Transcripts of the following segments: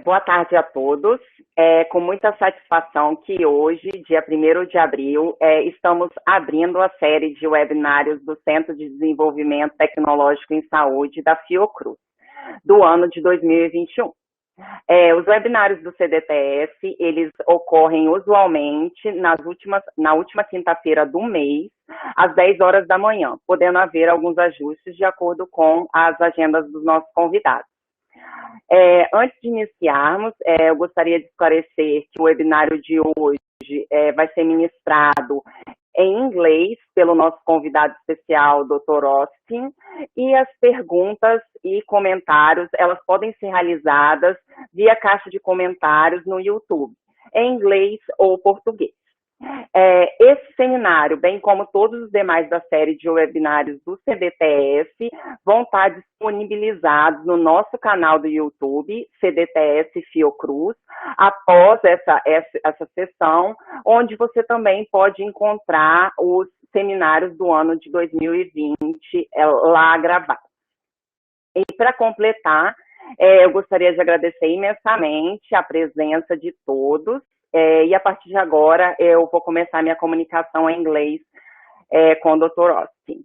Boa tarde a todos. É com muita satisfação que hoje, dia 1º de abril, estamos abrindo a série de webinários do Centro de Desenvolvimento Tecnológico em Saúde da Fiocruz, do ano de 2021. Os webinários do CDTS, eles ocorrem usualmente na última quinta-feira do mês, às 10 horas da manhã, podendo haver alguns ajustes de acordo com as agendas dos nossos convidados. Antes de iniciarmos, eu gostaria de esclarecer que o webinário de hoje vai ser ministrado em inglês pelo nosso convidado especial, Dr. Austin, e as perguntas e comentários, elas podem ser realizadas via caixa de comentários no YouTube, em inglês ou português. Esse seminário, bem como todos os demais da série de webinários do CDTS, vão estar disponibilizados no nosso canal do YouTube, CDTS Fiocruz, após essa sessão, onde você também pode encontrar os seminários do ano de 2020 lá gravados. E para completar, eu gostaria de agradecer imensamente a presença de todos. E a partir de agora, eu vou começar minha comunicação em inglês com o Dr. Austin.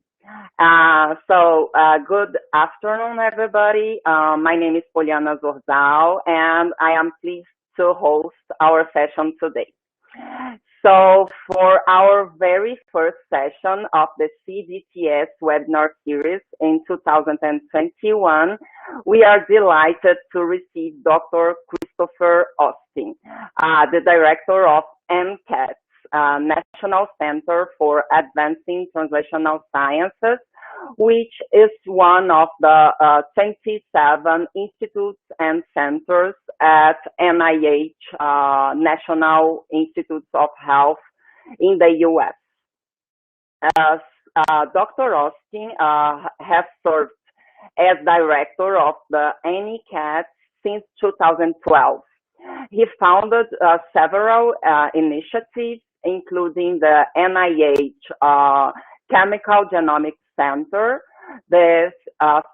Good afternoon, everybody. My name is Poliana Zorzal, and I am pleased to host our session today. So, for our very first session of the CDTS webinar series in 2021, we are delighted to receive Dr. Christopher Austin, the Director of NCATS, National Center for Advancing Translational Sciences, which is one of the 27 institutes and centers at NIH, National Institutes of Health in the U.S. Dr. Austin has served as director of the NCATS since 2012. He founded several initiatives, including the NIH Chemical Genomics Center, the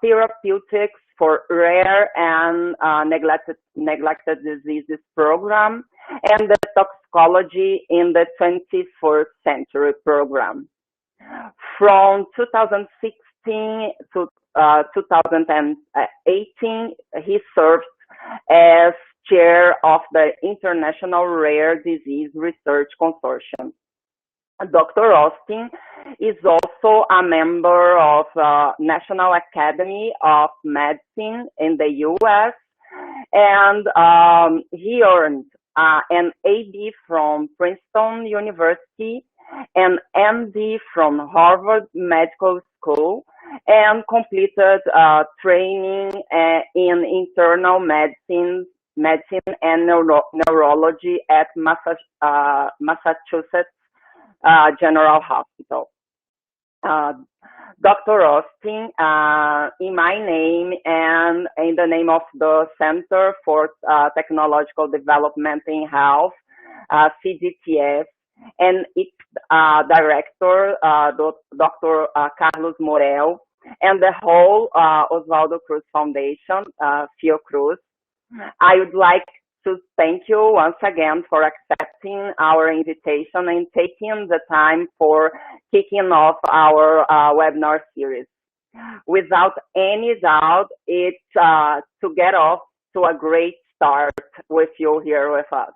Therapeutics for Rare and Neglected Diseases Program, and the Toxicology in the 21st Century Program. From 2016 to 2018, he served as chair of the International Rare Disease Research Consortium. Dr. Austin is also a member of the National Academy of Medicine in the U.S., and he earned an AD from Princeton University, an MD from Harvard Medical School, and completed training in internal medicine and neurology at Massachusetts General Hospital. Dr. Austin, in my name and in the name of the Center for Technological Development in Health, CDTS, and its director, Dr. Carlos Morel, and the whole Oswaldo Cruz Foundation, Fiocruz, I would like to thank you once again for accepting our invitation and taking the time for kicking off our webinar series. Without any doubt, it's to get off to a great start with you here with us.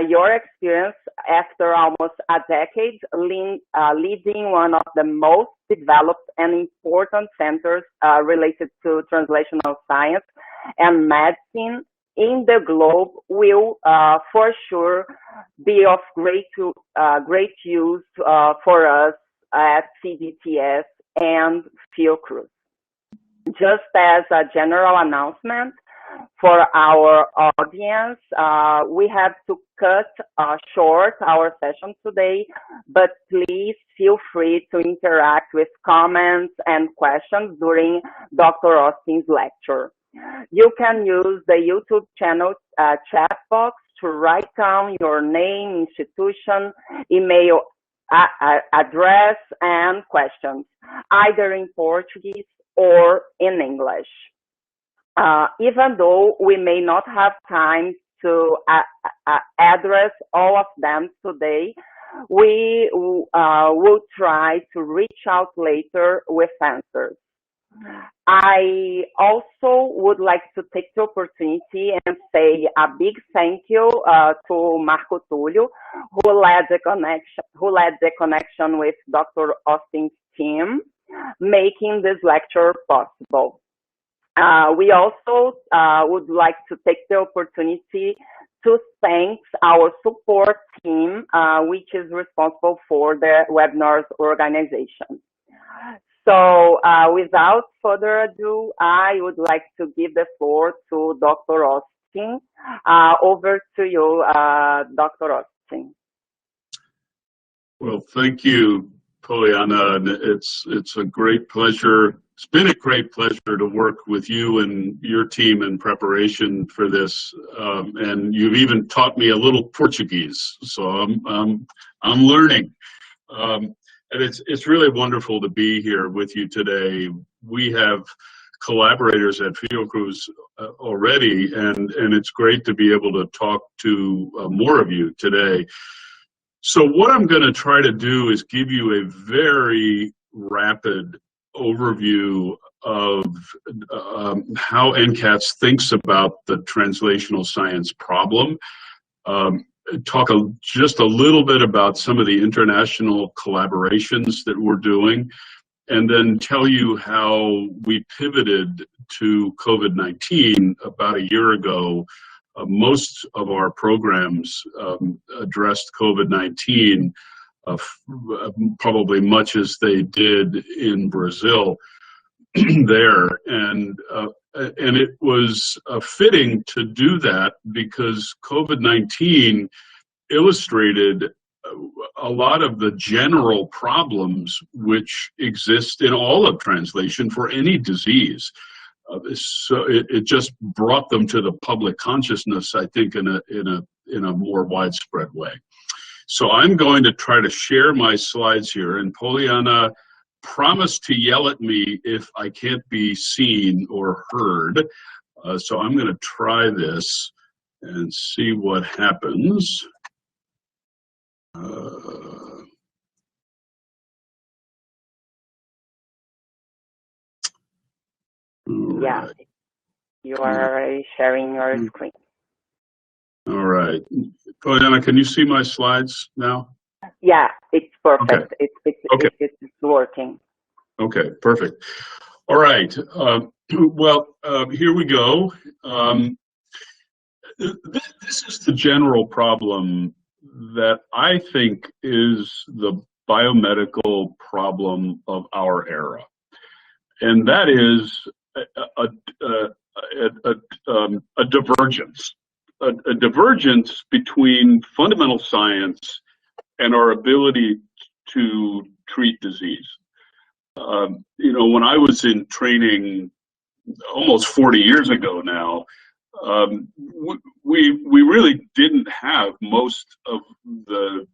Your experience after almost a decade leading one of the most developed and important centers related to translational science and medicine in the globe will for sure be of great use for us at CDTS and Fiocruz. Just as a general announcement for our audience, we have to cut short our session today, but please feel free to interact with comments and questions during Dr. Austin's lecture. You can use the YouTube channel chat box to write down your name, institution, email address, and questions, either in Portuguese or in English. even though we may not have time to address all of them today, we will try to reach out later with answers. I also would like to take the opportunity and say a big thank you to Marco Tulio, who led the connection with Dr. Austin's team, making this lecture possible. We also would like to take the opportunity to thank our support team, which is responsible for the webinar's organization. So without further ado, I would like to give the floor to Dr. Austin. Over to you, Dr. Austin. Well, thank you, Poliana. It's a great pleasure. It's been a great pleasure to work with you and your team in preparation for this. And you've even taught me a little Portuguese, so I'm learning. And it's really wonderful to be here with you today. We have collaborators at Fiocruz already, and it's great to be able to talk to more of you today. So what I'm going to try to do is give you a very rapid overview of how NCATS thinks about the translational science problem. Talk just a little bit about some of the international collaborations that we're doing, and then tell you how we pivoted to COVID-19 about a year ago. Most of our programs addressed COVID-19, probably much as they did in Brazil there. And it was fitting to do that because COVID-19 illustrated a lot of the general problems which exist in all of translation for any disease. So it just brought them to the public consciousness, I think, in a more widespread way. So I'm going to try to share my slides here, and Poliana, promise to yell at me if I can't be seen or heard. So I'm going to try this and see what happens. Yeah, you are already sharing your screen. All right. Poliana, can you see my slides now? Yeah, it's perfect. Okay. It's working. Okay, perfect. All right. Well, here we go. This is the general problem that I think is the biomedical problem of our era, and that is a divergence. A divergence between fundamental science and our ability to treat disease. You know, when I was in training almost 40 years ago now, we really didn't have most of the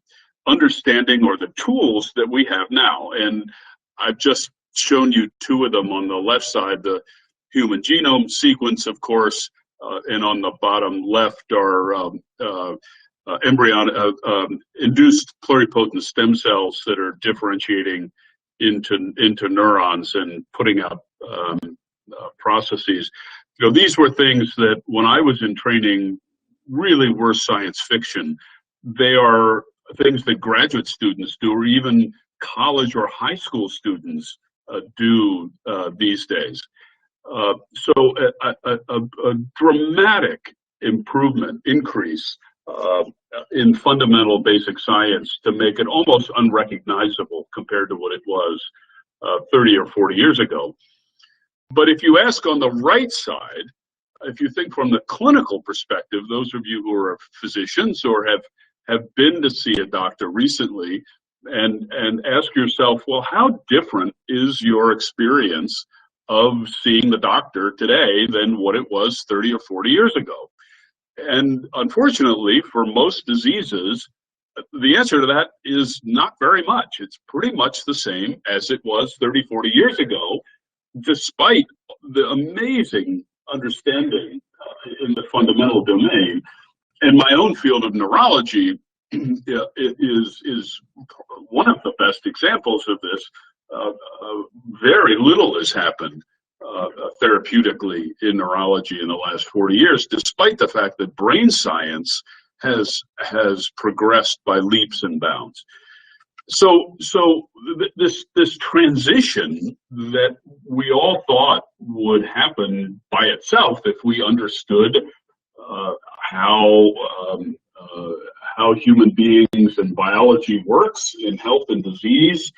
understanding or the tools that we have now. And I've just shown you two of them. On the left side, the human genome sequence, of course, and on the bottom left are induced pluripotent stem cells that are differentiating into neurons and putting out processes. You know, these were things that when I was in training really were science fiction. They are things that graduate students do, or even college or high school students do these days. So a dramatic increase in fundamental basic science to make it almost unrecognizable compared to what it was 30 or 40 years ago. But if you ask on the right side, if you think from the clinical perspective, those of you who are physicians or have been to see a doctor recently, and ask yourself, well, how different is your experience of seeing the doctor today than what it was 30 or 40 years ago? And unfortunately, for most diseases, the answer to that is not very much. It's pretty much the same as it was 30, 40 years ago, despite the amazing understanding in the fundamental domain. And my own field of neurology is one of the best examples of this. Very little has happened therapeutically in neurology in the last 40 years, despite the fact that brain science has progressed by leaps and bounds. So this transition that we all thought would happen by itself if we understood how human beings and biology works in health and disease,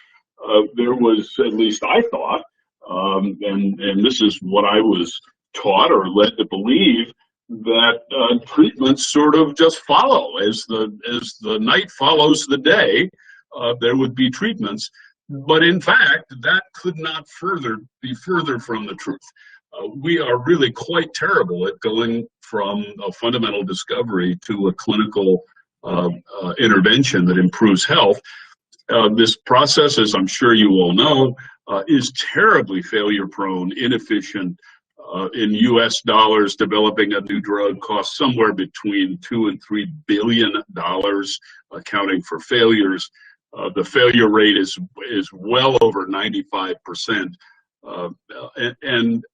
there was, at least I thought, and this is what I was taught or led to believe, that treatments sort of just follow as the night follows the day. There would be treatments, but in fact, that could not be further from the truth. We are really quite terrible at going from a fundamental discovery to a clinical intervention that improves health. This process, as I'm sure you all know, is terribly failure-prone, inefficient. In US dollars, developing a new drug costs somewhere between $2 and $3 billion, accounting for failures. The failure rate is well over 95%. And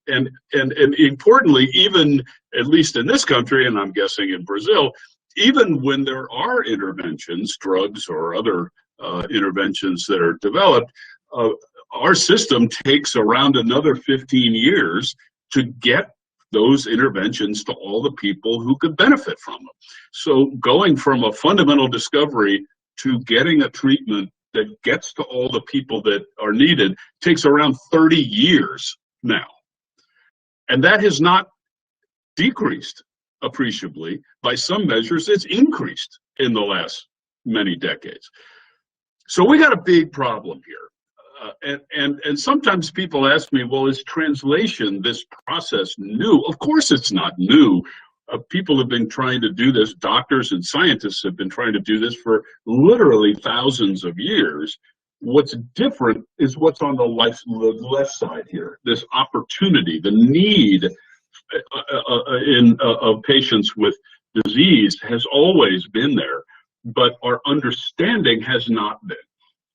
importantly, even at least in this country, and I'm guessing in Brazil, even when there are interventions, drugs or other interventions that are developed, our system takes around another 15 years to get those interventions to all the people who could benefit from them. So going from a fundamental discovery to getting a treatment that gets to all the people that are needed takes around 30 years now. And that has not decreased appreciably. By some measures, it's increased in the last many decades. So we got a big problem here. And sometimes people ask me, well, is translation, this process, new? Of course it's not new. People have been trying to do this. Doctors and scientists have been trying to do this for literally thousands of years. What's different is what's on the left side here, this opportunity, the need of patients with disease has always been there, but our understanding has not been.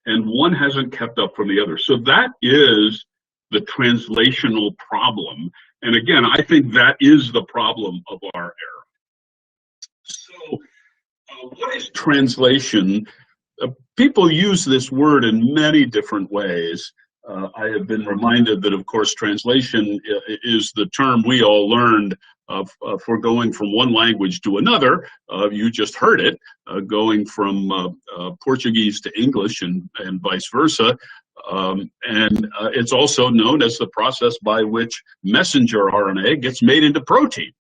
And one hasn't kept up from the other. So that is the translational problem. And again, I think that is the problem of our era. So what is translation? People use this word in many different ways. I have been reminded that, of course, translation is the term we all learned for going from one language to another. You just heard it, going from Portuguese to English and vice versa. And it's also known as the process by which messenger RNA gets made into protein.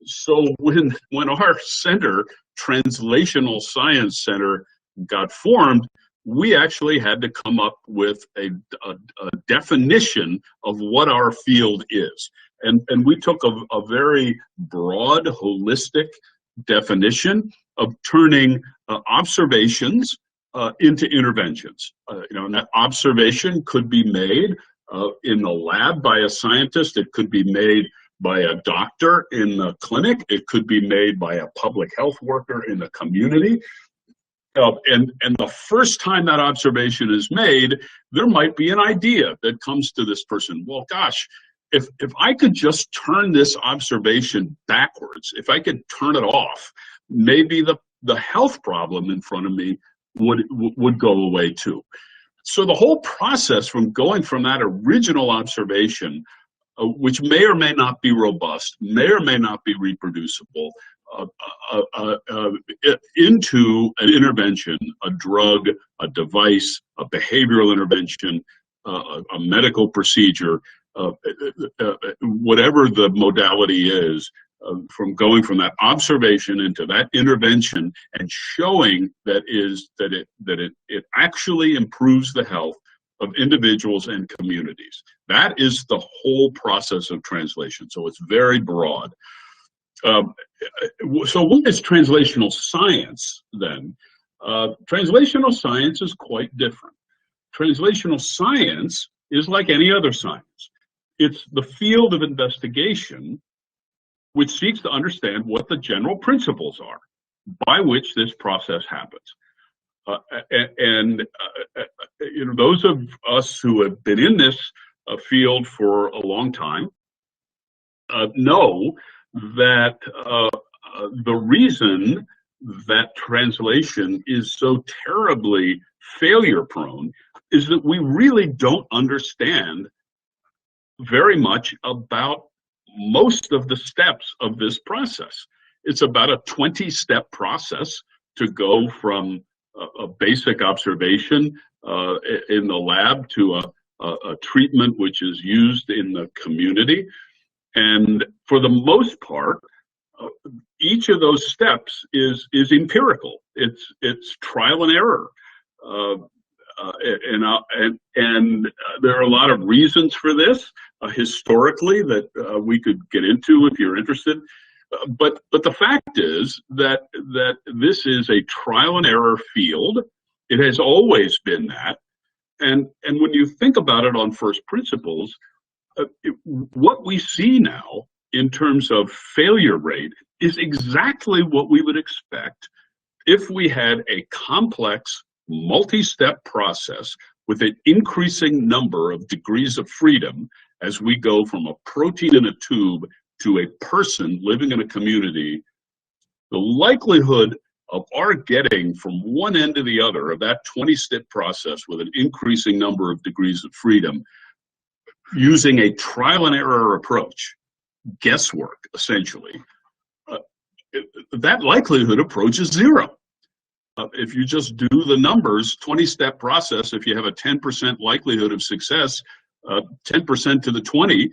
So when our center, Translational Science Center, got formed, we actually had to come up with a definition of what our field is. And we took a very broad, holistic definition of turning observations into interventions. And that observation could be made in the lab by a scientist. It could be made by a doctor in the clinic. It could be made by a public health worker in the community. And the first time that observation is made, there might be an idea that comes to this person. Well, gosh, if I could just turn this observation backwards, if I could turn it off, maybe the health problem in front of me would go away too. So the whole process from going from that original observation, which may or may not be robust, may or may not be reproducible, into an intervention, a drug, a device, a behavioral intervention, a medical procedure, whatever the modality is, from going from that observation into that intervention and showing that it actually improves the health of individuals and communities. That is the whole process of translation. So it's very broad. So what is translational science then? Translational science is quite different. Translational science is like any other science. It's the field of investigation which seeks to understand what the general principles are by which this process happens. You know, those of us who have been in this field for a long time know that the reason that translation is so terribly failure prone is that we really don't understand very much about most of the steps of this process. It's about a 20-step process to go from a basic observation in the lab to a treatment which is used in the community. And for the most part, each of those steps is empirical. It's trial and error. And there are a lot of reasons for this historically that we could get into if you're interested. But the fact is that this is a trial and error field. It has always been that. And when you think about it on first principles, what we see now in terms of failure rate is exactly what we would expect if we had a complex multi-step process with an increasing number of degrees of freedom as we go from a protein in a tube to a person living in a community. The likelihood of our getting from one end to the other of that 20-step process with an increasing number of degrees of freedom using a trial and error approach, guesswork essentially, that likelihood approaches zero. If you just do the numbers, 20-step process, if you have a 10% likelihood of success, 10% to the 20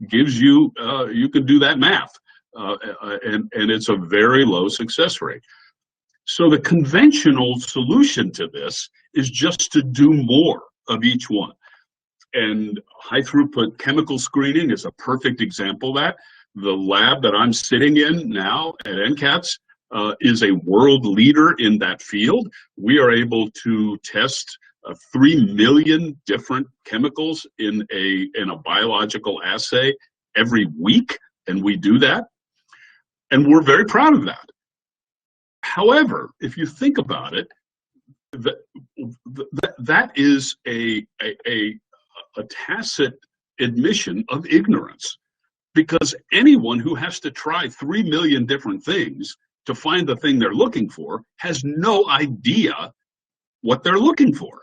gives you, you can do that math, and it's a very low success rate. So the conventional solution to this is just to do more of each one. And high throughput chemical screening is a perfect example of that. The lab that I'm sitting in now at NCATS is a world leader in that field. We are able to test 3 million different chemicals in a biological assay every week, and we do that. And we're very proud of that. However, if you think about it, that is a tacit admission of ignorance, because anyone who has to try 3 million different things to find the thing they're looking for has no idea what they're looking for.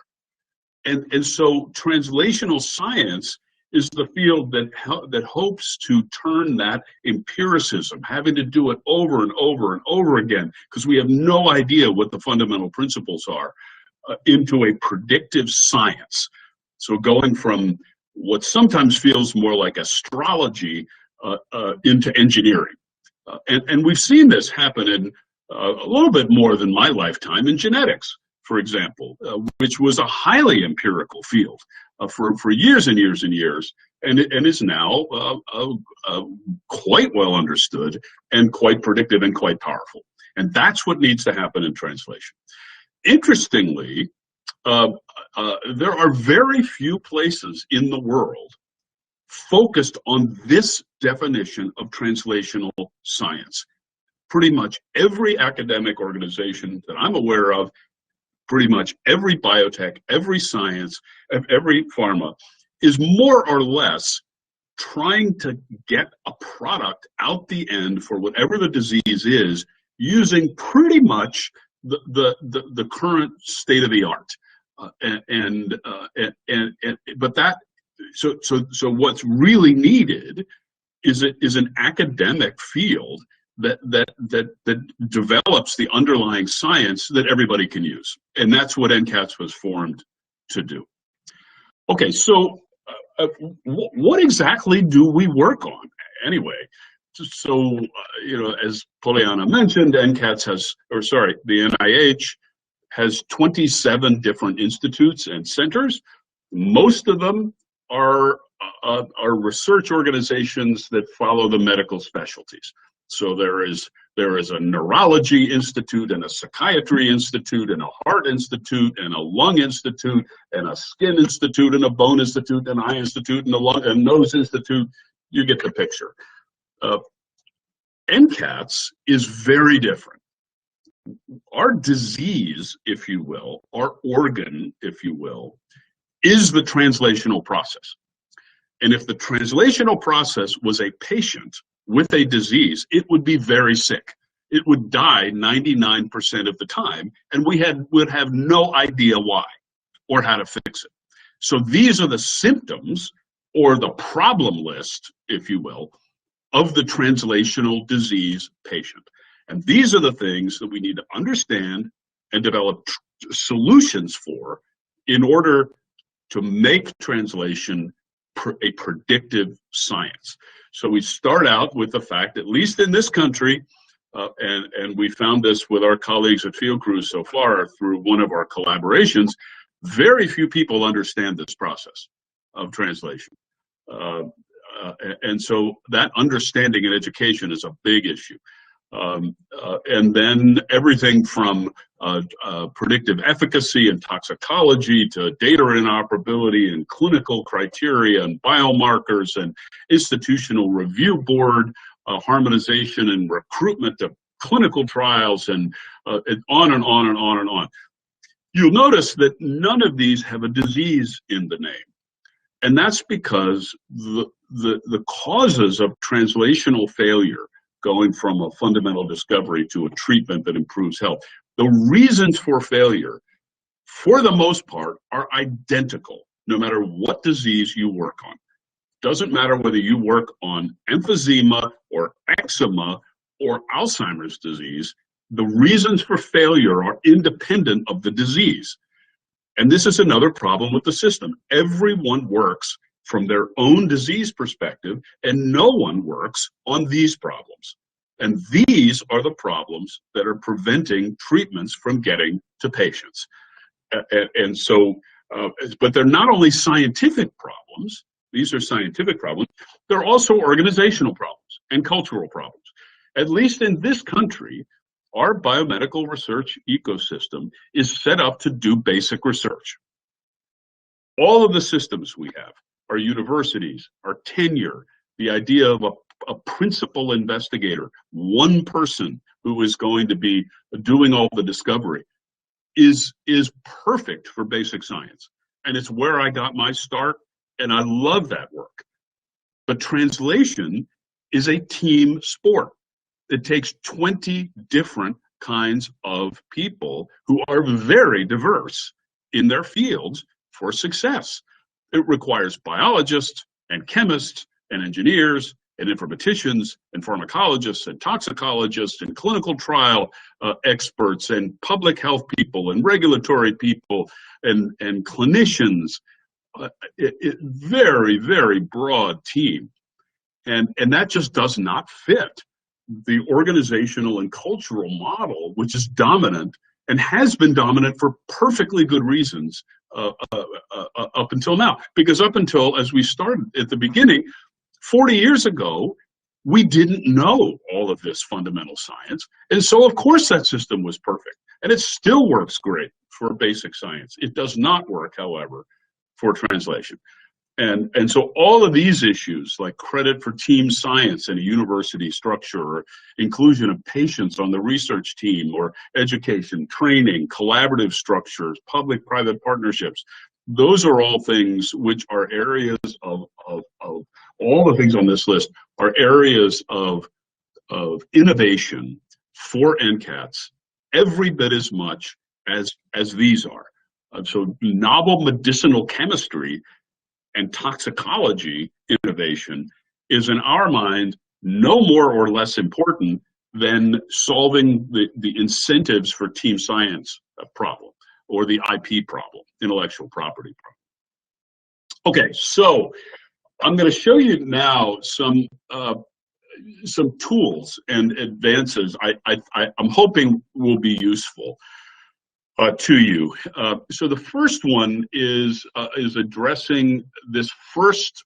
And so translational science is the field that hopes to turn that empiricism, having to do it over and over and over again, because we have no idea what the fundamental principles are, into a predictive science. So going from what sometimes feels more like astrology into engineering. And we've seen this happen in a little bit more than my lifetime in genetics, for example, which was a highly empirical field for years and years and years, and is now quite well understood and quite predictive and quite powerful. And that's what needs to happen in translation. Interestingly, there are very few places in the world focused on this definition of translational science. Pretty much every academic organization that I'm aware of, pretty much every biotech, every science, every pharma is more or less trying to get a product out the end for whatever the disease is using pretty much the current state of the art. So what's really needed is an academic field that develops the underlying science that everybody can use, and that's what NCATS was formed to do. Okay, so what exactly do we work on anyway? So you know, as Poliana mentioned, NCATS has, the NIH has 27 different institutes and centers. Most of them are research organizations that follow the medical specialties. So there is a neurology institute and a psychiatry institute and a heart institute and a lung institute and a skin institute and a bone institute and an eye institute and a lung and nose institute. You get the picture. NCATS is very different. Our disease, if you will, our organ, if you will, is the translational process. And if the translational process was a patient with a disease, it would be very sick. It would die 99% of the time, and we would have no idea why or how to fix it. So these are the symptoms, or the problem list, if you will, of the translational disease patient. And these are the things that we need to understand and develop solutions for in order to make translation a predictive science. So we start out with the fact, at least in this country, and we found this with our colleagues at Fiocruz so far through one of our collaborations, very few people understand this process of translation. And so that understanding in education is a big issue. And then everything from predictive efficacy and toxicology to data interoperability and clinical criteria and biomarkers and institutional review board harmonization and recruitment of clinical trials and on and on and on and on. You'll notice that none of these have a disease in the name. And that's because the causes of translational failure, going from a fundamental discovery to a treatment that improves health, the reasons for failure, for the most part, are identical, no matter what disease you work on. Doesn't matter whether you work on emphysema or eczema or Alzheimer's disease, the reasons for failure are independent of the disease. And this is another problem with the system. Everyone works from their own disease perspective, and no one works on these problems. And these are the problems that are preventing treatments from getting to patients. And so, but they're not only scientific problems, these are scientific problems, they're also organizational problems and cultural problems. At least in this country, our biomedical research ecosystem is set up to do basic research. All of the systems we have, our universities, our tenure, the idea of a principal investigator, one person who is going to be doing all the discovery, is perfect for basic science. And it's where I got my start, and I love that work. But translation is a team sport. It takes 20 different kinds of people who are very diverse in their fields for success. It requires biologists and chemists and engineers and informaticians and pharmacologists and toxicologists and clinical trial experts and public health people and regulatory people and clinicians. Very, very broad team. And that just does not fit the organizational and cultural model, which is dominant and has been dominant for perfectly good reasons up until now. Because up until, as we started at the beginning, 40 years ago, we didn't know all of this fundamental science. And so, of course, that system was perfect. And it still works great for basic science. It does not work, however, for translation. And so all of these issues, like credit for team science in a university structure, or inclusion of patients on the research team, or education, training, collaborative structures, public-private partnerships, those are all things which are areas of all the things on this list are areas of innovation for NCATS every bit as much as these are. So novel medicinal chemistry and toxicology innovation is, in our mind, no more or less important than solving the incentives for team science problem, or the IP problem, intellectual property problem. Okay, so I'm going to show you now some tools and advances I'm hoping will be useful to you. So the first one is addressing this first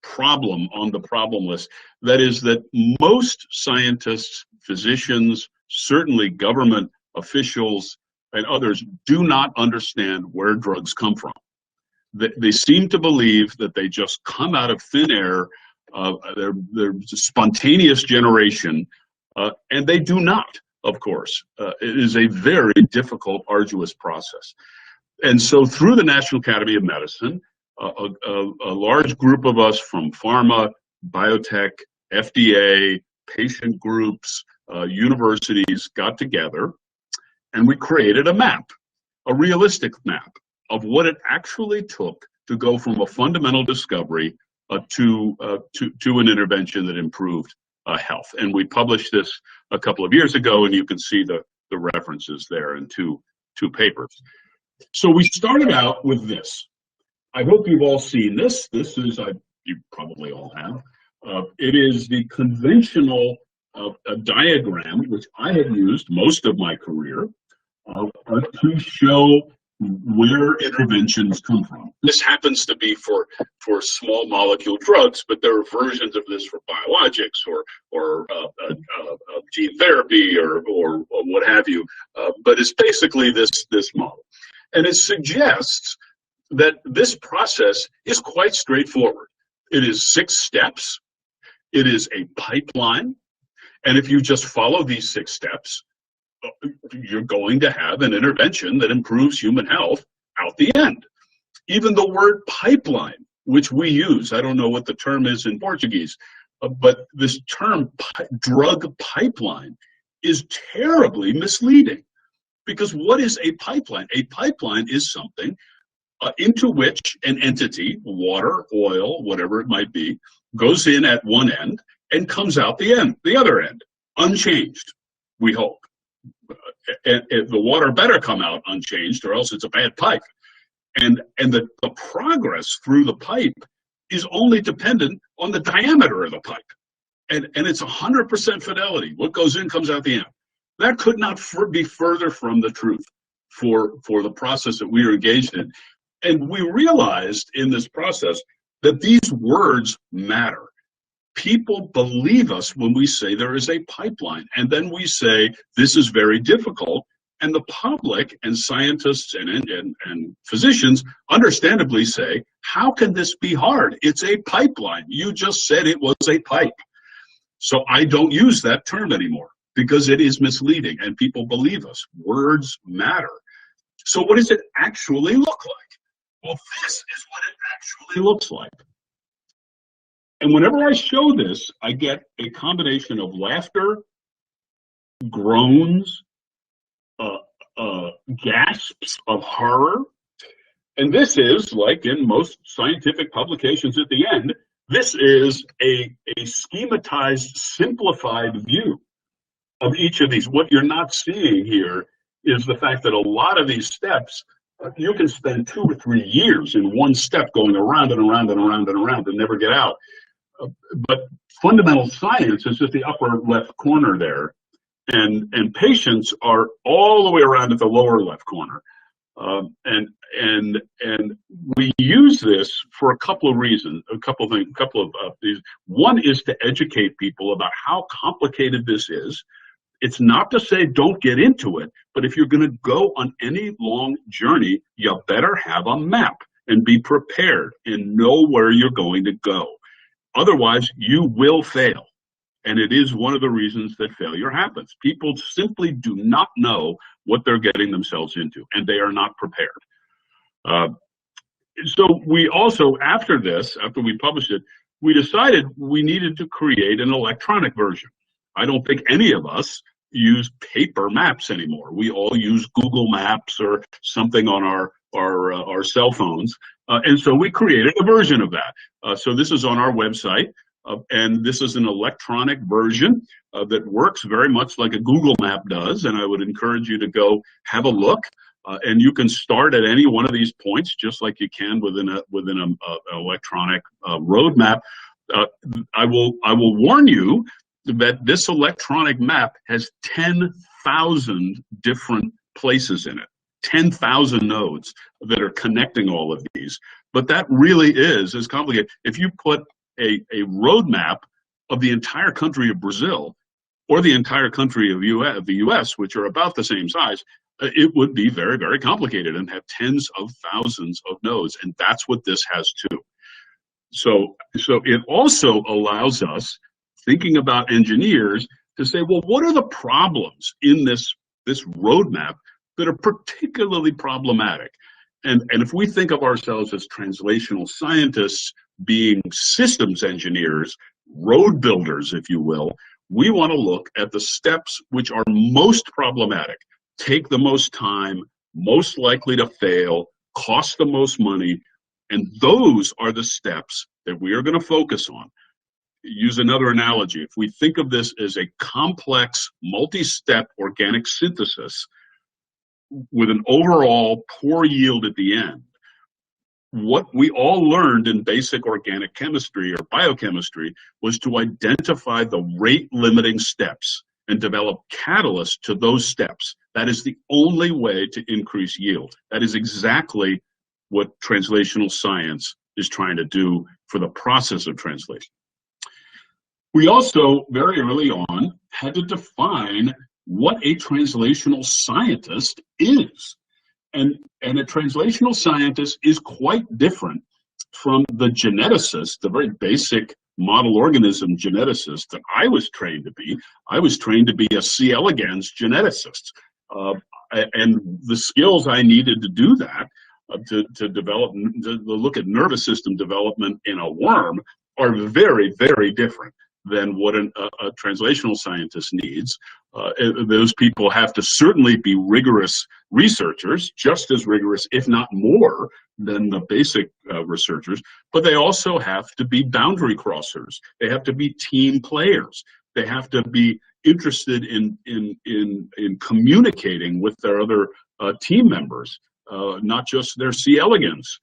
problem on the problem list. That is that most scientists, physicians, certainly government officials and others do not understand where drugs come from. They seem to believe that they just come out of thin air. They're spontaneous generation And they do not, of course. It is a very difficult, arduous process. And so through the National Academy of Medicine, a large group of us from pharma, biotech, FDA, patient groups, universities got together, and we created a map, a realistic map of what it actually took to go from a fundamental discovery to an intervention that improved health. And we published this a couple of years ago, and you can see the references there in two papers. So we started out with this. I hope you've all seen this. This is, you probably all have. It is the conventional diagram, which I have used most of my career to show where interventions come from. This happens to be for small molecule drugs, but there are versions of this for biologics or gene therapy or what have you. But it's basically this model. And it suggests that this process is quite straightforward. It is 6 steps. It is a pipeline. And if you just follow these 6 steps, you're going to have an intervention that improves human health out the end. Even the word pipeline, which we use, I don't know what the term is in Portuguese, but this term drug pipeline is terribly misleading. Because what is a pipeline? A pipeline is something into which an entity, water, oil, whatever it might be, goes in at one end and comes out the other end, unchanged, we hope. And the water better come out unchanged, or else it's a bad pipe. And the progress through the pipe is only dependent on the diameter of the pipe. And it's 100% fidelity. What goes in comes out the end. That could not be further from the truth for the process that we are engaged in. And we realized in this process that these words matter. People believe us when we say there is a pipeline, and then we say this is very difficult, and the public and scientists and physicians understandably say, how can this be hard? It's a pipeline. You just said it was a pipe. So I don't use that term anymore because it is misleading, and people believe us. Words matter. So what does it actually look like? Well, this is what it actually looks like. And whenever I show this, I get a combination of laughter, groans, gasps of horror. And this is, like in most scientific publications at the end, this is a schematized, simplified view of each of these. What you're not seeing here is the fact that a lot of these steps, you can spend 2 or 3 years in one step going around and around and around and around and never get out. But fundamental science is just the upper left corner there, and patients are all the way around at the lower left corner. And we use this for a couple of reasons, a couple of these. One is to educate people about how complicated this is. It's not to say don't get into it, but if you're going to go on any long journey, you better have a map and be prepared and know where you're going to go. Otherwise, you will fail. And it is one of the reasons that failure happens. People simply do not know what they're getting themselves into, and they are not prepared. So we also, after we published it, we decided we needed to create an electronic version. I don't think any of us use paper maps anymore. We all use Google Maps or something on our cell phones. And so we created a version of that. So this is on our website, and this is an electronic version that works very much like a Google map does. And I would encourage you to go have a look. And you can start at any one of these points, just like you can within an electronic roadmap. I will warn you that this electronic map has 10,000 different places in it. 10,000 nodes that are connecting all of these. But that really is complicated. If you put a roadmap of the entire country of Brazil or the entire country of the US, which are about the same size, it would be very, very complicated and have tens of thousands of nodes. And that's what this has too. So it also allows us, thinking about engineers, to say, well, what are the problems in this roadmap that are particularly problematic? And if we think of ourselves as translational scientists being systems engineers, road builders, if you will, we want to look at the steps which are most problematic, take the most time, most likely to fail, cost the most money, and those are the steps that we are going to focus on. Use another analogy. If we think of this as a complex, multi-step organic synthesis with an overall poor yield at the end, what we all learned in basic organic chemistry or biochemistry was to identify the rate-limiting steps and develop catalysts to those steps. That is the only way to increase yield. That is exactly what translational science is trying to do for the process of translation. We also, very early on, had to define what a translational scientist is. And a translational scientist is quite different from the geneticist, the very basic model organism geneticist that I was trained to be. I was trained to be a C. elegans geneticist. And the skills I needed to do that, to develop, to look at nervous system development in a worm, are very, very different than what a translational scientist needs. Those people have to certainly be rigorous researchers, just as rigorous, if not more, than the basic researchers, but they also have to be boundary crossers. They have to be team players. They have to be interested in communicating with their other team members, not just their C. elegans.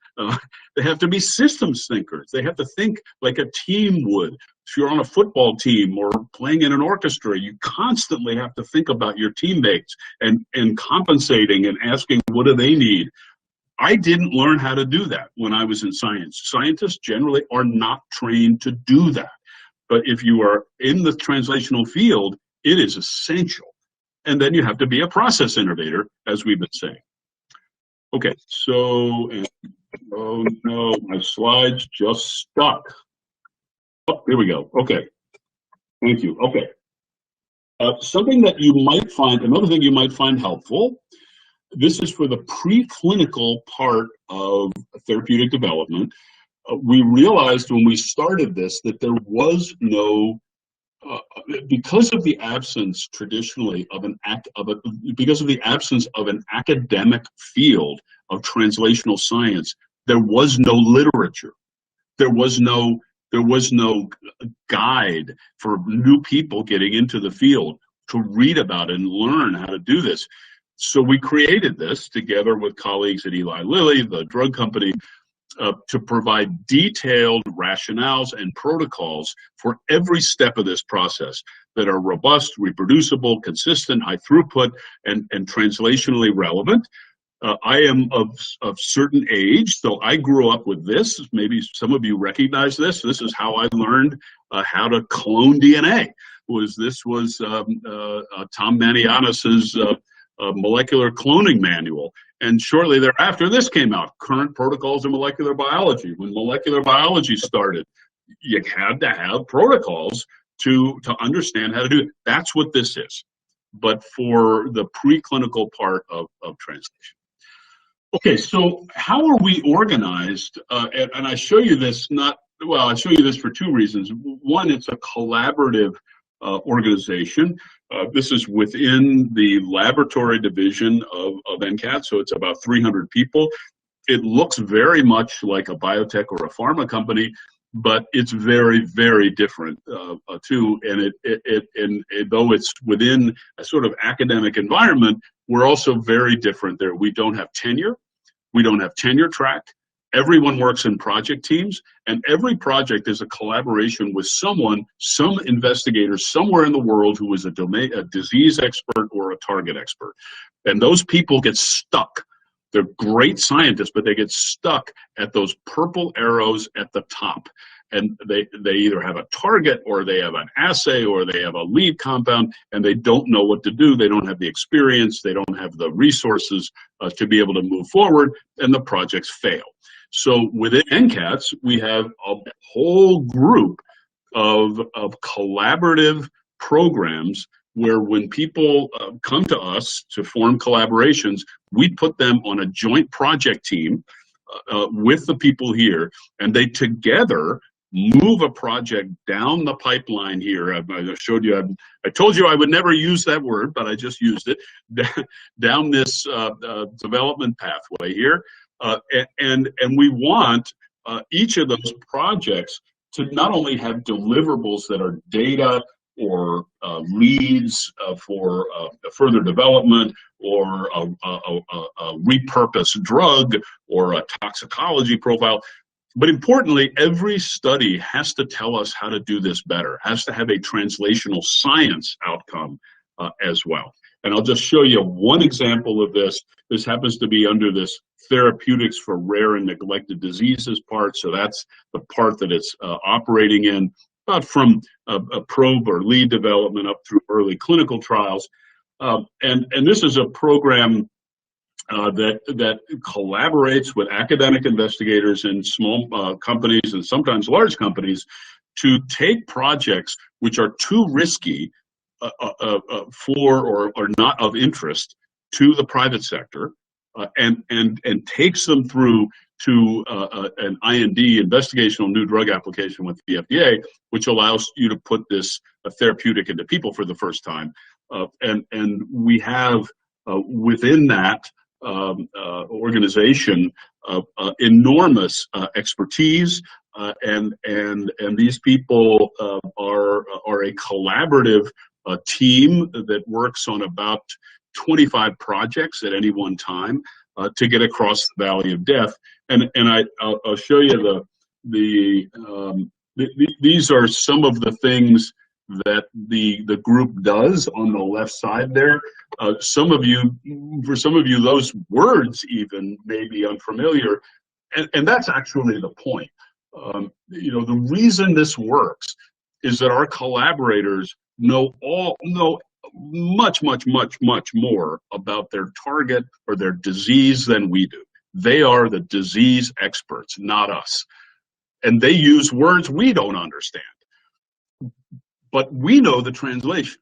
They have to be systems thinkers. They have to think like a team would. If you're on a football team or playing in an orchestra, you constantly have to think about your teammates and compensating and asking, what do they need? I didn't learn how to do that when I was in science. Scientists generally are not trained to do that. But if you are in the translational field, it is essential. And then you have to be a process innovator, as we've been saying. Okay, so, oh no, my slides just stuck. Oh, here we go. Okay, thank you. Okay, something that you might find, another thing you might find helpful, this is for the preclinical part of therapeutic development. We realized when we started this that there was no, because of the absence traditionally of because of the absence of an academic field of translational science, there was no literature. There was no guide for new people getting into the field to read about and learn how to do this. So we created this together with colleagues at Eli Lilly, the drug company, to provide detailed rationales and protocols for every step of this process that are robust, reproducible, consistent, high throughput, and translationally relevant. I am of certain age, so I grew up with this. Maybe some of you recognize this. This is how I learned how to clone DNA. This was Tom Manianis's molecular cloning manual. And shortly thereafter, this came out, Current Protocols in Molecular Biology. When molecular biology started, you had to have protocols to understand how to do it. That's what this is, but for the preclinical part of translation. Okay, so how are we organized? And I show you this I show you this for two reasons. One, it's a collaborative organization. This is within the laboratory division of NCATS, so it's about 300 people. It looks very much like a biotech or a pharma company, but it's very, very different too. And though it's within a sort of academic environment, we're also very different there. We don't have tenure. We don't have tenure track. Everyone works in project teams, and every project is a collaboration with some investigator somewhere in the world who is a disease expert or a target expert. And those people get stuck. They're great scientists, but they get stuck at those purple arrows at the top. And they either have a target, or they have an assay, or they have a lead compound, and they don't know what to do. They don't have the experience. They don't have the resources to be able to move forward, and the projects fail. So within NCATS, we have a whole group of collaborative programs where when people come to us to form collaborations, we put them on a joint project team with the people here, and they together move a project down the pipeline here. I showed you, I told you I would never use that word, but I just used it, down this development pathway here. And we want each of those projects to not only have deliverables that are data or leads for further development, or a repurposed drug, or a toxicology profile, but importantly, every study has to tell us how to do this better, has to have a translational science outcome as well. And I'll just show you one example of this. This happens to be under this therapeutics for rare and neglected diseases part. So that's the part that it's operating in, from a probe or lead development up through early clinical trials. And this is a program that collaborates with academic investigators and small companies, and sometimes large companies, to take projects which are too risky for or not of interest to the private sector, and takes them through to an IND, investigational new drug application with the FDA, which allows you to put this therapeutic into people for the first time. And we have within that organization enormous expertise, and these people are a collaborative team that works on about 25 projects at any one time to get across the valley of death. And I'll show you these are some of the things that the group does on the left side there. For some of you, those words even may be unfamiliar, and that's actually the point. The reason this works is that our collaborators know much more about their target or their disease than we do. They are the disease experts, not us. And they use words we don't understand. But we know the translation,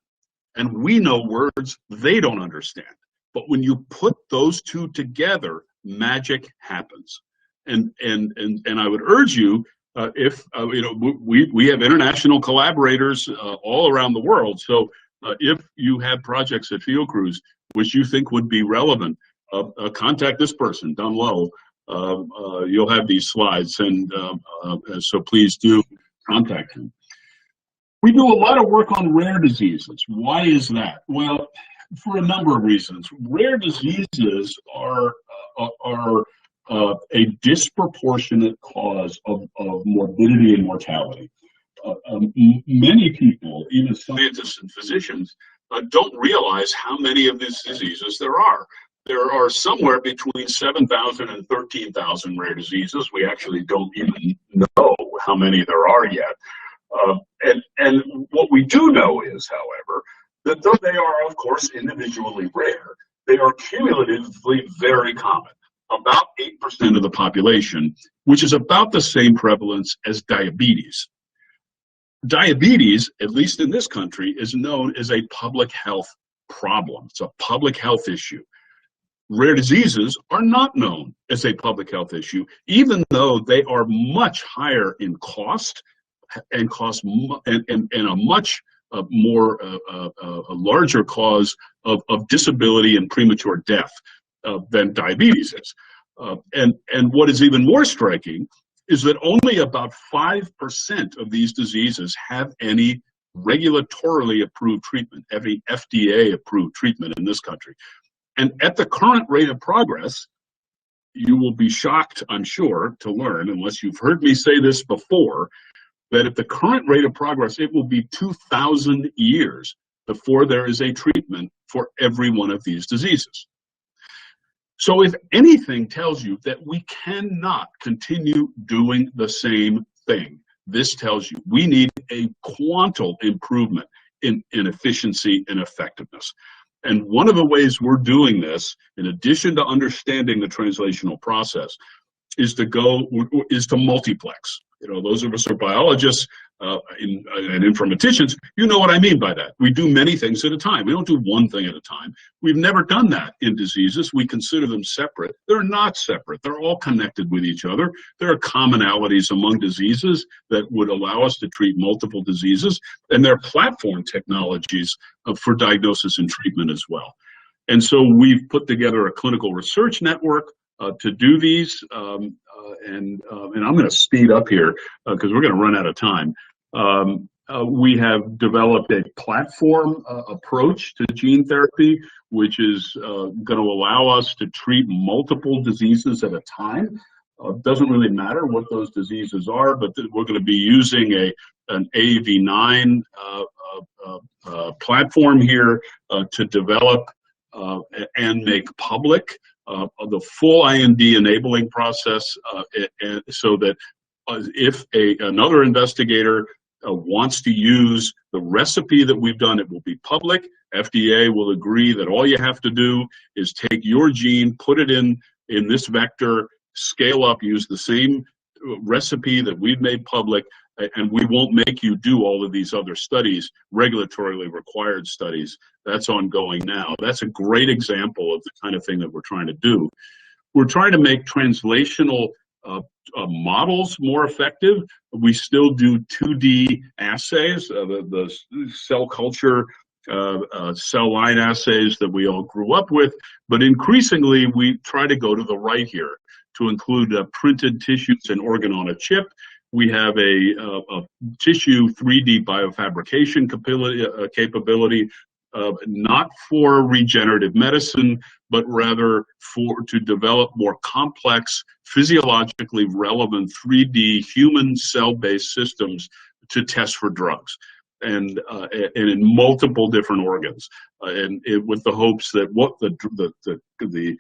and we know words they don't understand. But when you put those two together, magic happens. And I would urge you, if we have international collaborators all around the world. So if you have projects at Fiocruz which you think would be relevant, contact this person down low. You'll have these slides, and so please do contact him. We do a lot of work on rare diseases. Why is that? Well, for a number of reasons. Rare diseases are a disproportionate cause of morbidity and mortality. Many people, even scientists and physicians, don't realize how many of these diseases there are. There are somewhere between 7,000 and 13,000 rare diseases. We actually don't even know how many there are yet. And what we do know is, however, that though they are, of course, individually rare, they are cumulatively very common. About 8% of the population, which is about the same prevalence as diabetes. Diabetes, at least in this country, is known as a public health problem. It's a public health issue. Rare diseases are not known as a public health issue, even though they are much higher in cost and a much more a larger cause of disability and premature death than diabetes is. And what is even more striking is that only about 5% of these diseases have any regulatorily approved treatment, every FDA approved treatment in this country. And at the current rate of progress, you will be shocked, I'm sure, to learn, unless you've heard me say this before, that at the current rate of progress, it will be 2,000 years before there is a treatment for every one of these diseases. So if anything tells you that we cannot continue doing the same thing, this tells you we need a quantum improvement in efficiency and effectiveness. And one of the ways we're doing this, in addition to understanding the translational process, is to multiplex. Those of us who are biologists and informaticians, you know what I mean by that. We do many things at a time. We don't do one thing at a time. We've never done that in diseases. We consider them separate. They're not separate. They're all connected with each other. There are commonalities among diseases that would allow us to treat multiple diseases, and there are platform technologies for diagnosis and treatment as well. And so we've put together a clinical research network to do these, and I'm going to speed up here because we're going to run out of time. We have developed a platform approach to gene therapy, which is going to allow us to treat multiple diseases at a time. Doesn't really matter what those diseases are, but we're going to be using an AAV9 platform here to develop and make public the full IND enabling process, so that if another investigator wants to use the recipe that we've done, it will be public. FDA will agree that all you have to do is take your gene, put it in this vector, scale up, use the same recipe that we've made public, and we won't make you do all of these other studies, regulatorily required studies. That's ongoing now. That's a great example of the kind of thing that we're trying to do. We're trying to make translational models more effective. We still do 2D assays, the cell culture, cell line assays that we all grew up with, but increasingly we try to go to the right here to include printed tissues and organ on a chip. We have a tissue 3D biofabrication capability, not for regenerative medicine, but rather to develop more complex, physiologically relevant 3D human cell-based systems to test for drugs, and in multiple different organs, with the hopes that what the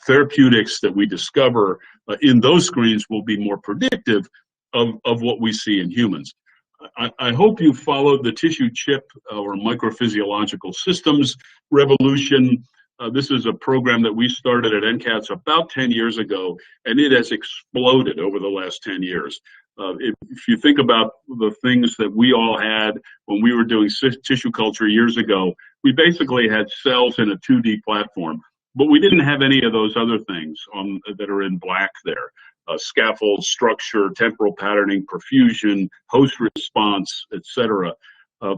therapeutics that we discover in those screens will be more predictive of what we see in humans. I hope you followed the tissue chip or microphysiological systems revolution. This is a program that we started at NCATS about 10 years ago, and it has exploded over the last 10 years. If you think about the things that we all had when we were doing tissue culture years ago, we basically had cells in a 2D platform, but we didn't have any of those other things that are in black there. Scaffold, structure, temporal patterning, perfusion, host response, etc.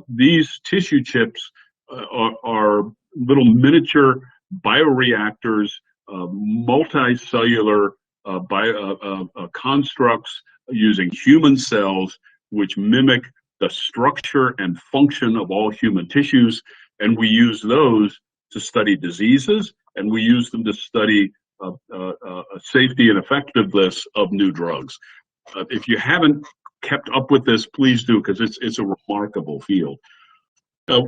These tissue chips are little miniature bioreactors, multicellular constructs using human cells, which mimic the structure and function of all human tissues. And we use those to study diseases, and we use them to study safety and effectiveness of new drugs. If you haven't kept up with this, please do, because it's a remarkable field.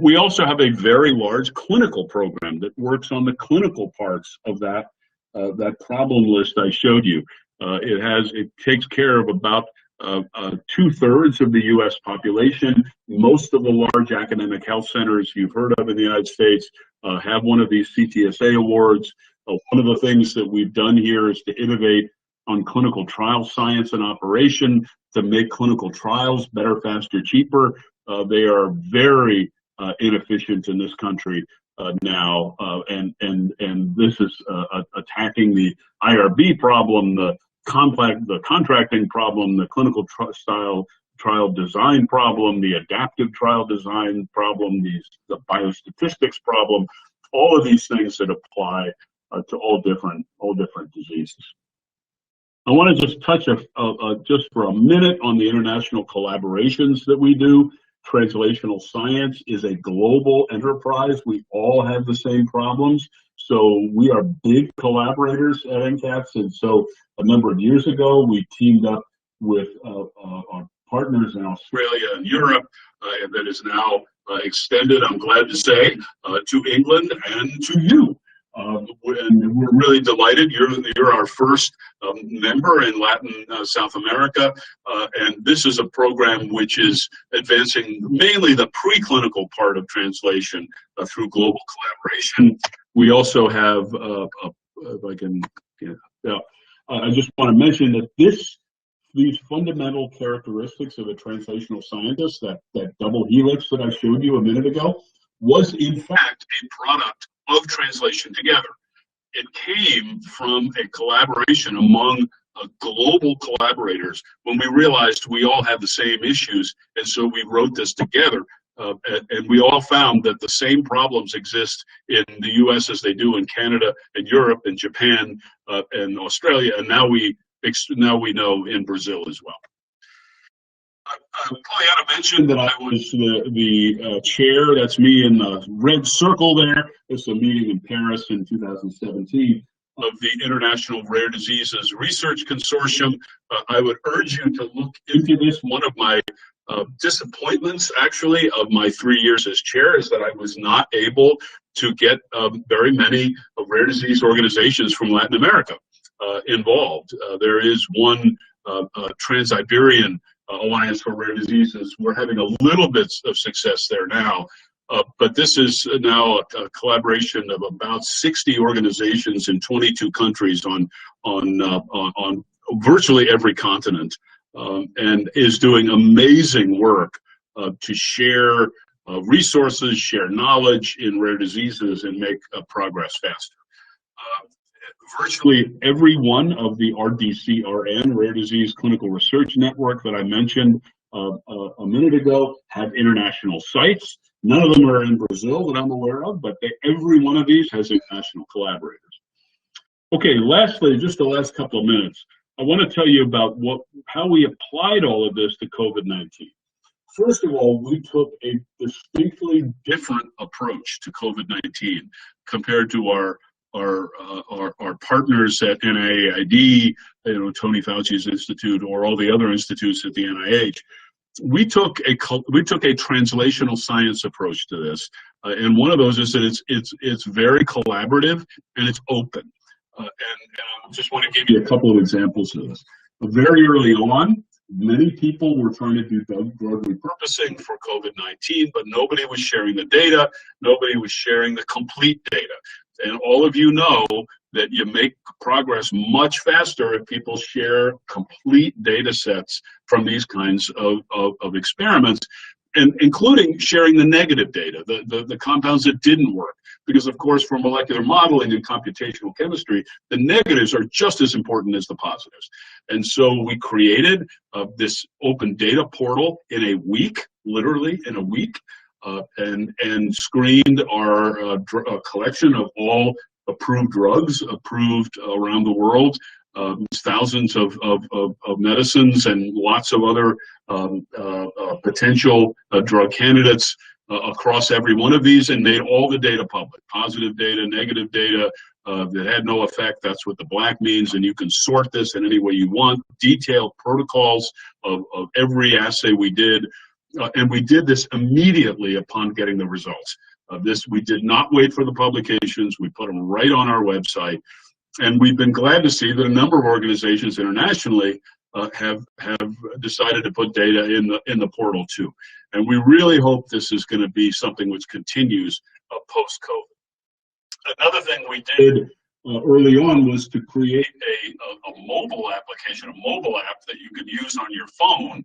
We also have a very large clinical program that works on the clinical parts of that problem list I showed you. It takes care of about 2/3 of the U.S. population. Most of the large academic health centers you've heard of in the United States have one of these CTSA awards. One of the things that we've done here is to innovate on clinical trial science and operation to make clinical trials better, faster, cheaper. They are very inefficient in this country now, and this is attacking the IRB problem, the contracting problem, the clinical trial design problem, the adaptive trial design problem, the biostatistics problem, all of these things that apply to all different diseases. I want to just touch just for a minute on the international collaborations that we do. Translational science is a global enterprise. We all have the same problems. So we are big collaborators at NCATS. And so a number of years ago, we teamed up with our partners in Australia and Europe, and that is now extended, I'm glad to say, to England and to you. And we're really delighted. You're our first member in Latin South America, and this is a program which is advancing mainly the preclinical part of translation through global collaboration. We also have, if I can, I just want to mention that these fundamental characteristics of a translational scientist, that double helix that I showed you a minute ago, was in fact a product of translation together. It came from a collaboration among global collaborators when we realized we all have the same issues, and so we wrote this together. And we all found that the same problems exist in the U.S. as they do in Canada and Europe and Japan and Australia, and now we know in Brazil as well. Pollyanna mentioned that I was the chair. That's me in the red circle there. It's a meeting in Paris in 2017 of the International Rare Diseases Research Consortium. I would urge you to look into this. One of my disappointments, actually, of my 3 years as chair is that I was not able to get very many rare disease organizations from Latin America involved. There is one Trans-Iberian Alliance for Rare Diseases. We're having a little bit of success there now, but this is now a collaboration of about 60 organizations in 22 countries on virtually every continent, and is doing amazing work to share resources, share knowledge in rare diseases, and make progress faster. Virtually every one of the RDCRN, Rare Disease Clinical Research Network, that I mentioned a minute ago, have international sites. None of them are in Brazil that I'm aware of, but every one of these has international collaborators. Okay, lastly, just the last couple of minutes, I want to tell you about how we applied all of this to COVID-19. First of all, we took a distinctly different approach to COVID-19 compared to our partners at NIAID, Tony Fauci's institute, or all the other institutes at the NIH. We took a translational science approach to this, and one of those is that it's very collaborative and it's open. And I just want to give you a couple of examples of this. Very early on, many people were trying to do drug repurposing for COVID-19, but nobody was sharing the data. Nobody was sharing the complete data. And all of you know that you make progress much faster if people share complete data sets from these kinds of experiments, and including sharing the negative data, the compounds that didn't work. Because, of course, for molecular modeling and computational chemistry, the negatives are just as important as the positives. And so we created this open data portal in a week, literally in a week, and screened our collection of all approved drugs approved around the world, thousands of medicines and lots of other potential drug candidates across every one of these, and made all the data public. Positive data, negative data that had no effect, that's what the black means, and you can sort this in any way you want. Detailed protocols of every assay we did. And we did this immediately upon getting the results. We did not wait for the publications. We put them right on our website. And we've been glad to see that a number of organizations internationally have decided to put data in the portal too. And we really hope this is going to be something which continues post-COVID. Another thing we did early on was to create a mobile application, a mobile app that you could use on your phone,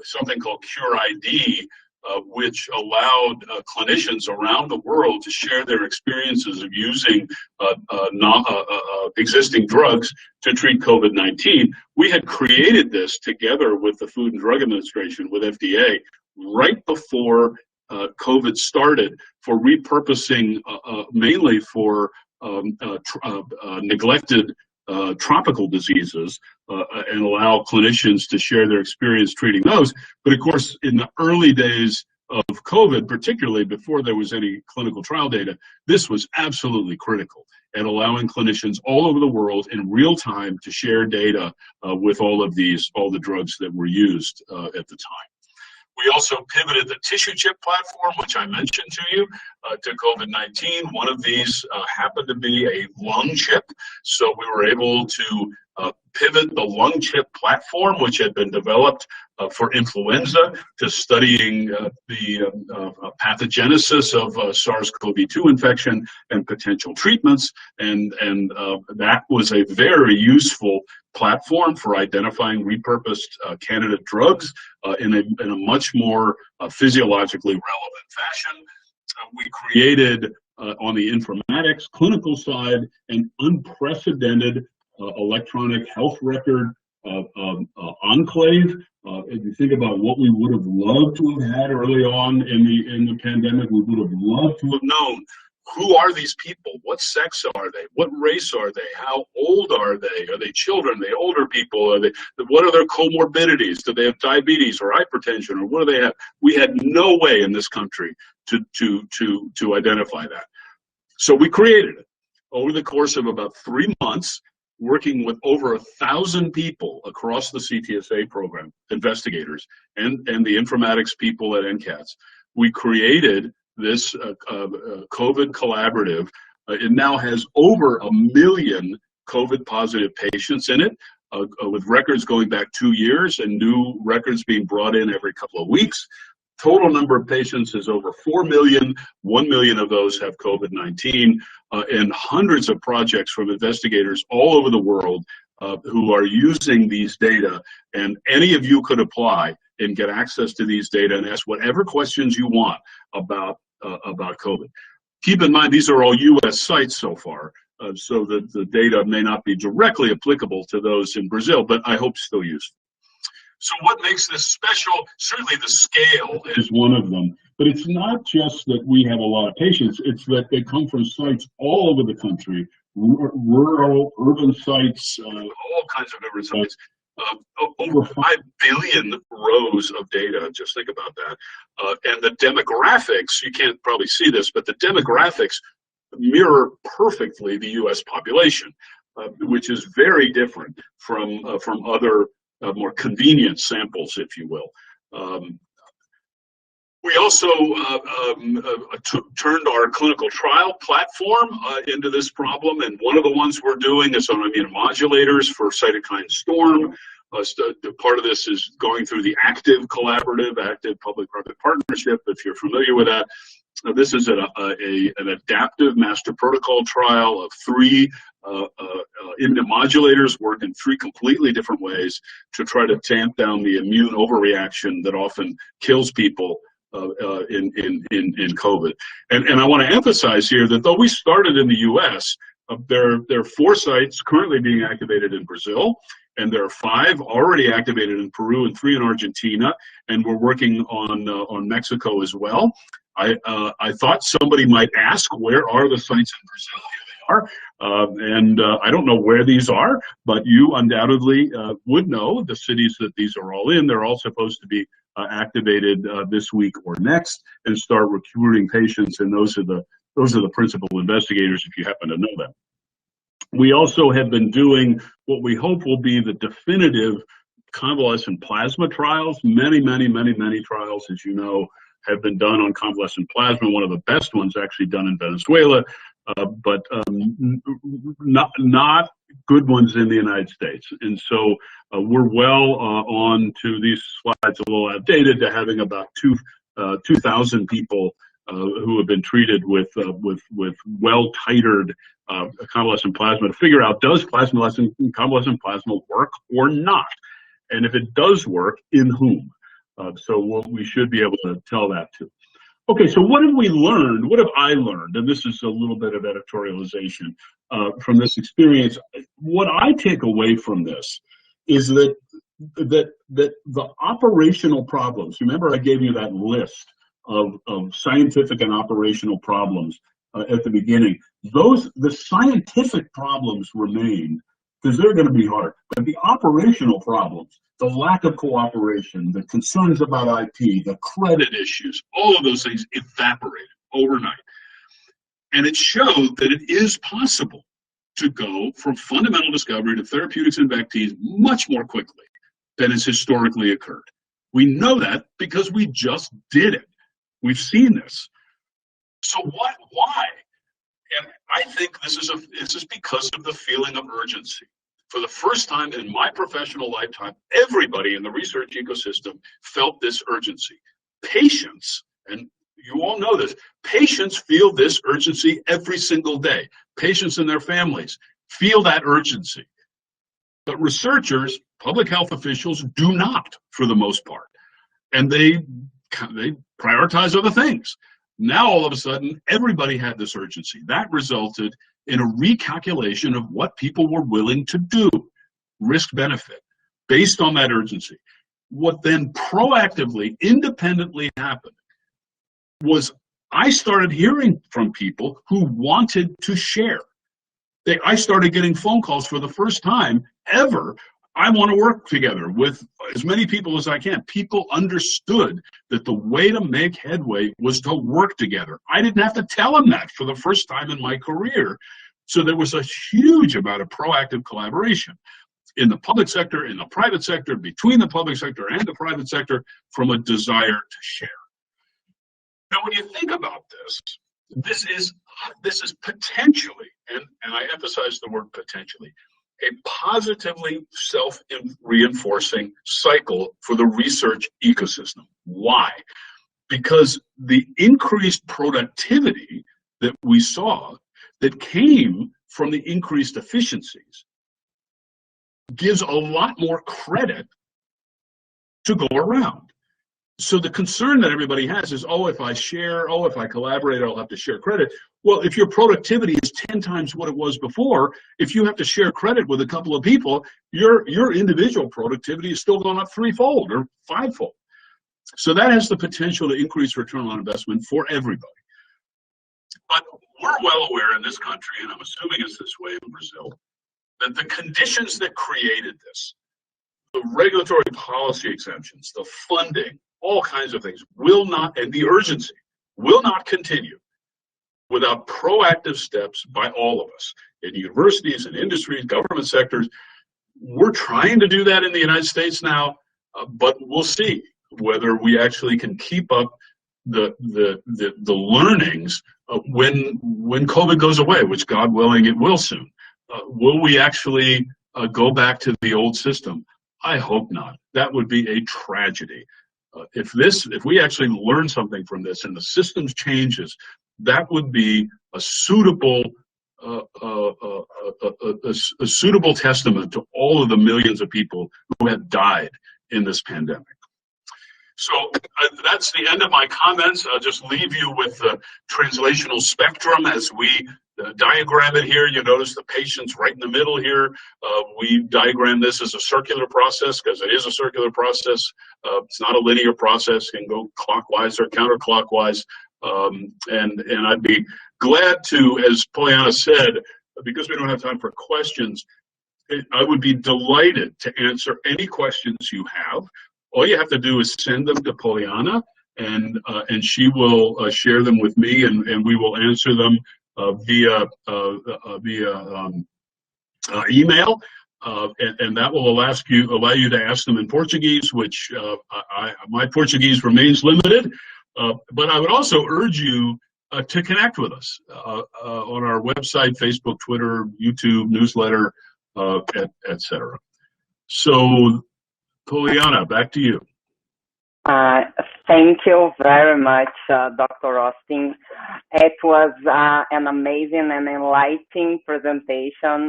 something called Cure ID, which allowed clinicians around the world to share their experiences of using existing drugs to treat COVID-19. We had created this together with the Food and Drug Administration, with FDA, right before COVID started, for repurposing mainly for neglected tropical diseases, and allow clinicians to share their experience treating those. But of course, in the early days of COVID, particularly before there was any clinical trial data, this was absolutely critical, and allowing clinicians all over the world in real time to share data with all the drugs that were used at the time. We also pivoted the tissue chip platform, which I mentioned to you, to COVID-19. One of these happened to be a lung chip, so we were able to pivot the lung chip platform, which had been developed for influenza, to studying the pathogenesis of SARS-CoV-2 infection and potential treatments. And that was a very useful platform for identifying repurposed candidate drugs in a much more physiologically relevant fashion. We created, on the informatics clinical side, an unprecedented electronic health record enclave. If you think about what we would have loved to have had early on in the pandemic, we would have loved to have known, who are these people? What sex are they? What race are they? How old are they? Are they children? Are they older people? What are their comorbidities? Do they have diabetes or hypertension, or what do they have? We had no way in this country to identify that. So we created it over the course of about 3 months, working with over 1,000 people across the CTSA program, investigators, and the informatics people at NCATS. We created this COVID collaborative. It now has over 1 million COVID positive patients in it, with records going back 2 years and new records being brought in every couple of weeks. Total number of patients is over 4 million. 1 million of those have COVID-19, and hundreds of projects from investigators all over the world who are using these data. And any of you could apply and get access to these data and ask whatever questions you want about COVID. Keep in mind, these are all U.S. sites so far, so that the data may not be directly applicable to those in Brazil, but I hope still useful. So what makes this special? Certainly the scale is one of them, but it's not just that we have a lot of patients, it's that they come from sites all over the country, rural, urban sites, all kinds of different sites. Over 5 billion rows of data, just think about that. And the demographics, you can't probably see this, but the demographics mirror perfectly the U.S. population, which is very different from other more convenient samples, if you will. We also turned our clinical trial platform into this problem, and one of the ones we're doing is on immunomodulators for cytokine storm. Part of this is going through the active collaborative, active public-private partnership, if you're familiar with that. This is an adaptive master protocol trial of 3 immunomodulators work in 3 completely different ways to try to tamp down the immune overreaction that often kills people in COVID. And I want to emphasize here that though we started in the U.S., there are 4 sites currently being activated in Brazil, and there are 5 already activated in Peru and 3 in Argentina, and we're working on Mexico as well. I thought somebody might ask, where are the sites in Brazil? Here they are. And I don't know where these are, but you undoubtedly would know the cities that these are all in. They're all supposed to be activated this week or next, and start recruiting patients, and those are the principal investigators, if you happen to know them. We also have been doing what we hope will be the definitive convalescent plasma trials. Many trials, as you know, have been done on convalescent plasma. One of the best ones actually done in Venezuela, but not good ones in the United States. And so we're well on to these slides, a little outdated, to having about 2,000 people who have been treated with well-titered convalescent plasma to figure out, does convalescent plasma work or not? And if it does work, in whom? So we should be able to tell that too. Okay, so what have we learned? What have I learned? And this is a little bit of editorialization from this experience. What I take away from this is that the operational problems, remember I gave you that list of scientific and operational problems at the beginning. The scientific problems remain, because they're going to be hard. But the operational problems, the lack of cooperation, the concerns about IP, the credit issues, all of those things evaporated overnight. And it showed that it is possible to go from fundamental discovery to therapeutics and vaccines much more quickly than has historically occurred. We know that because we just did it. We've seen this. So why? And I think this is because of the feeling of urgency. For the first time in my professional lifetime, everybody in the research ecosystem felt this urgency. Patients, and you all know this, patients feel this urgency every single day. Patients and their families feel that urgency. But researchers, public health officials do not, for the most part. And they prioritize other things. Now, all of a sudden, everybody had this urgency. That resulted in a recalculation of what people were willing to do, risk-benefit, based on that urgency. What then proactively, independently happened was I started hearing from people who wanted to share. I started getting phone calls for the first time ever. I want to work together with as many people as I can. People understood that the way to make headway was to work together. I didn't have to tell them that for the first time in my career. So there was a huge amount of proactive collaboration in the public sector, in the private sector, between the public sector and the private sector, from a desire to share. Now, when you think about this is potentially, and I emphasize the word potentially, a positively self-reinforcing cycle for the research ecosystem. Why? Because the increased productivity that we saw that came from the increased efficiencies gives a lot more credit to go around. So the concern that everybody has is, oh, if I share, oh, if I collaborate, I'll have to share credit. Well, if your productivity is 10 times what it was before, if you have to share credit with a couple of people, your individual productivity is still going up threefold or fivefold. So that has the potential to increase return on investment for everybody. But we're well aware in this country, and I'm assuming it's this way in Brazil, that the conditions that created this, the regulatory policy exemptions, the funding, all kinds of things, will not, and the urgency will not continue without proactive steps by all of us in universities and industries, government sectors. We're trying to do that in the United States now, but we'll see whether we actually can keep up the learnings when COVID goes away, which God willing it will soon. Will we actually go back to the old system? I hope not. That would be a tragedy. If we actually learn something from this and the systems changes, that would be a suitable testament to all of the millions of people who have died in this pandemic. So that's the end of my comments. I'll just leave you with the translational spectrum as we diagram it here. You notice the patients right in the middle here. We diagram this as a circular process because it is a circular process. It's not a linear process. It can go clockwise or counterclockwise. And I'd be glad to, as Pollyanna said, because we don't have time for questions, I would be delighted to answer any questions you have. All you have to do is send them to Pollyanna, and she will share them with me, and we will answer them via email, and that will allow you to ask them in Portuguese, which my Portuguese remains limited. But I would also urge you to connect with us on our website, Facebook, Twitter, YouTube, newsletter, etc. So, Pollyanna, back to you. Thank you very much, Dr. Austin. It was an amazing and enlightening presentation.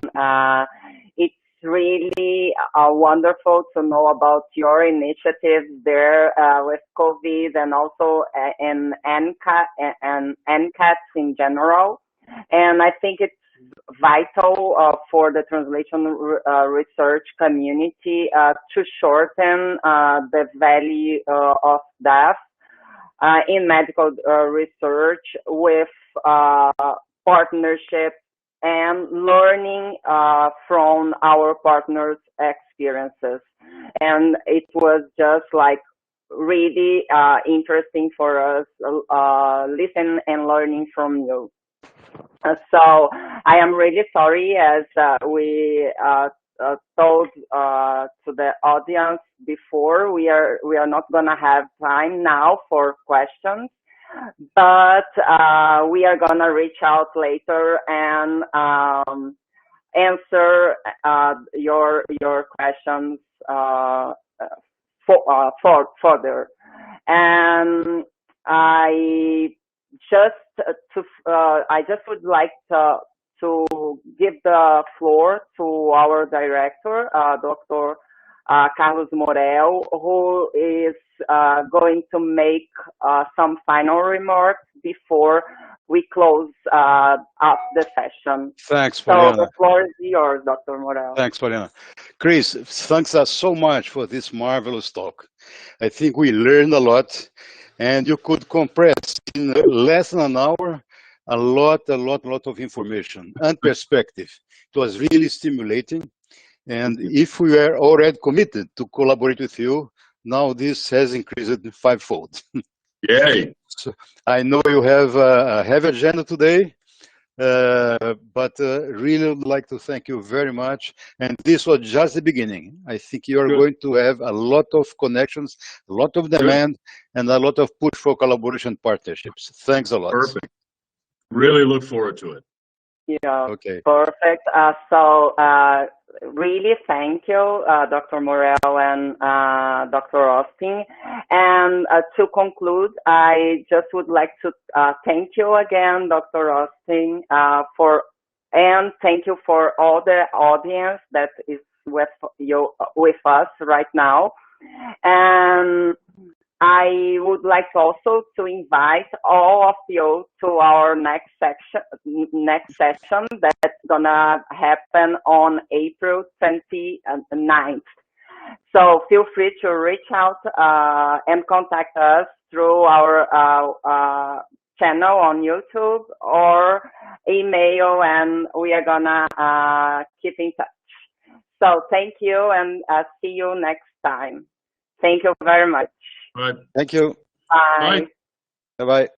It's really wonderful to know about your initiatives there with COVID and also in NCATS in general. And I think it's vital for the translation research community to shorten the value of death in medical research with partnership and learning from our partners' experiences. And it was just like really interesting for us listening and learning from you. So I am really sorry, as we told to the audience before, we are not going to have time now for questions, but we are going to reach out later and answer your questions further. And I just would like to give the floor to our director, Dr. Carlos Morel, who is going to make some final remarks before we close up the session. Thanks, Poliana. So the floor is yours, Dr. Morel. Thanks, Poliana. Chris, thanks so much for this marvelous talk. I think we learned a lot, and you could compress in less than an hour a lot of information and perspective. It was really stimulating. And if we were already committed to collaborate with you, now this has increased fivefold. Yay. So I know you have a heavy agenda today, but really would like to thank you very much. And this was just the beginning. I think you are going to have a lot of connections, a lot of demand, and a lot of push for collaboration partnerships. Thanks a lot. Perfect. Really look forward to it. Yeah, okay. Perfect. Really thank you, Dr. Morel and Dr. Austin. And to conclude, I just would like to thank you again, Dr. Austin, and thank you for all the audience that is with us right now. And I would like also to invite all of you to our next session that's gonna happen on April 29th. So feel free to reach out and contact us through our channel on YouTube or email, and we are gonna keep in touch. So thank you, and see you next time. Thank you very much. Right. Thank you. Bye. Bye-bye.